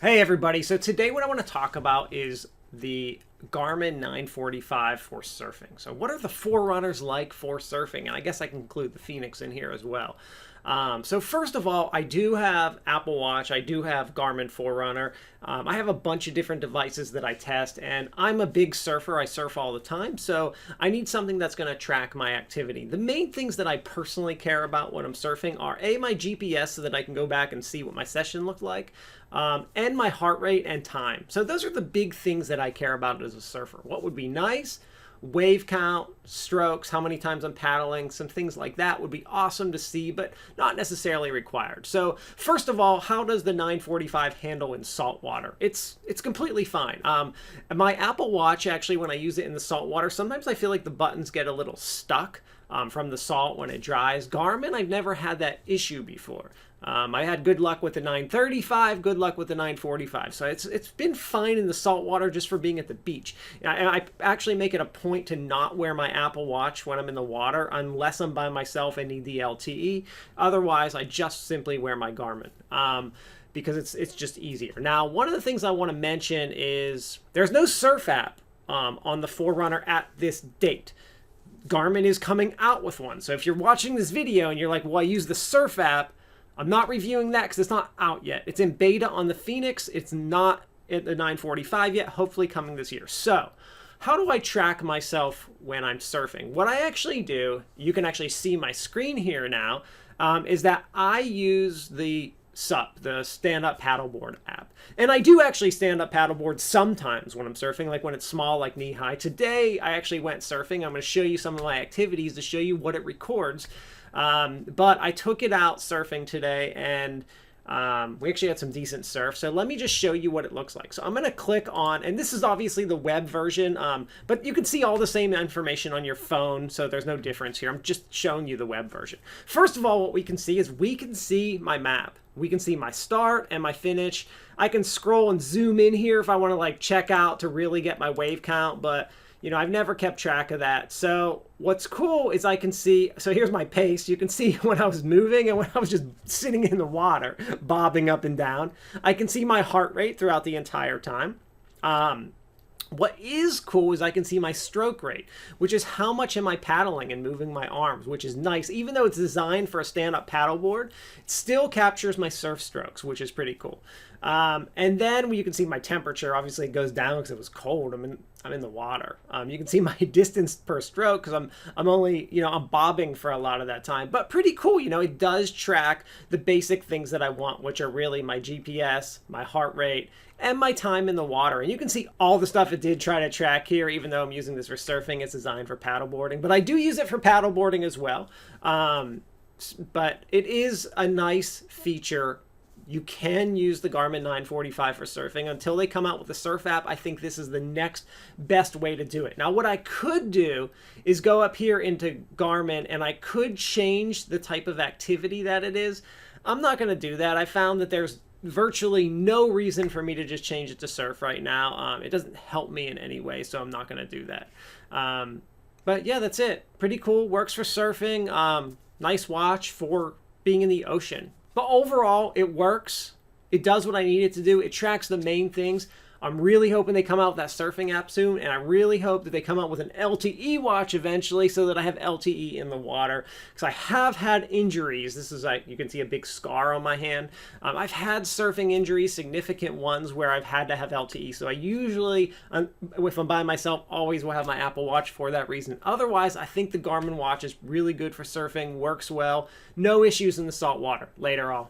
Hey everybody, so today what I want to talk about is the Garmin 945 for surfing. So what are the Forerunners like for surfing? And I guess I can include the Phoenix in here as well. So first of all, I do have Apple Watch, I do have Garmin Forerunner. I have a bunch of different devices that I test, and I'm a big surfer. I surf all the time, so I need something that's going to track my activity. The main things that I personally care about when I'm surfing are my GPS so that I can go back and see what my session looked like, and my heart rate and time. So those are the big things that I care about as a surfer. What would be nice? Wave count, strokes, how many times I'm paddling, some things like that would be awesome to see, but not necessarily required. So first of all, how does the 945 handle in salt water? It's completely fine. My Apple Watch, actually, when I use it in the salt water, sometimes I feel like the buttons get a little stuck from the salt when it dries. Garmin, I've never had that issue before. I had good luck with the 935, good luck with the 945. So it's been fine in the salt water just for being at the beach. I actually make it a point to not wear my Apple Watch when I'm in the water unless I'm by myself and need the LTE. Otherwise, I just simply wear my Garmin. Because it's just easier. Now, one of the things I want to mention is there's no surf app on the Forerunner at this date. Garmin is coming out with one. So if you're watching this video and you're like, well, I use the surf app, I'm not reviewing that because it's not out yet. It's in beta on the Phoenix. It's not at the 945 yet, hopefully coming this year. So how do I track myself when I'm surfing? What I actually do, you can actually see my screen here now, is that I use the SUP, the stand-up paddleboard app. And I do actually stand up paddleboard sometimes when I'm surfing, like when it's small, like knee-high. Today, I actually went surfing. I'm going to show you some of my activities to show you what it records. But I took it out surfing today, and we actually had some decent surf. So let me just show you what it looks like. So I'm going to click on, and this is obviously the web version, but you can see all the same information on your phone, so there's no difference here. I'm just showing you the web version. First of all, what we can see is we can see my map. We can see my start and my finish. I can scroll and zoom in here if I want to like check out to really get my wave count, but you know, I've never kept track of that. So what's cool is I can see, so here's my pace. You can see when I was moving and when I was just sitting in the water, bobbing up and down. I can see my heart rate throughout the entire time. What is cool is I can see my stroke rate, which is how much am I paddling and moving my arms, which is nice. Even though it's designed for a stand-up paddleboard, it still captures my surf strokes, which is pretty cool. And then you can see my temperature. Obviously, it goes down because it was cold. I'm in the water. You can see my distance per stroke because I'm only, I'm bobbing for a lot of that time. But pretty cool, it does track the basic things that I want, which are really my GPS, my heart rate, and my time in the water. And you can see all the stuff it did try to track here, even though I'm using this for surfing. It's designed for paddleboarding, but I do use it for paddleboarding as well. But it is a nice feature. You can use the Garmin 945 for surfing. Until they come out with the surf app, I think this is the next best way to do it. Now, what I could do is go up here into Garmin and I could change the type of activity that it is. I'm not going to do that. I found that there's virtually no reason for me to just change it to surf right now. It doesn't help me in any way, so I'm not going to do that. But yeah, that's it. Pretty cool. Works for surfing. Nice watch for being in the ocean. But overall, it works. It does what I need it to do. It tracks the main things. I'm really hoping they come out with that surfing app soon, and I really hope that they come out with an LTE watch eventually so that I have LTE in the water, because I have had injuries. This is like, you can see a big scar on my hand. I've had surfing injuries, significant ones, where I've had to have LTE. So I usually, if I'm by myself, always will have my Apple Watch for that reason. Otherwise, I think the Garmin watch is really good for surfing, works well, no issues in the salt water. Later all.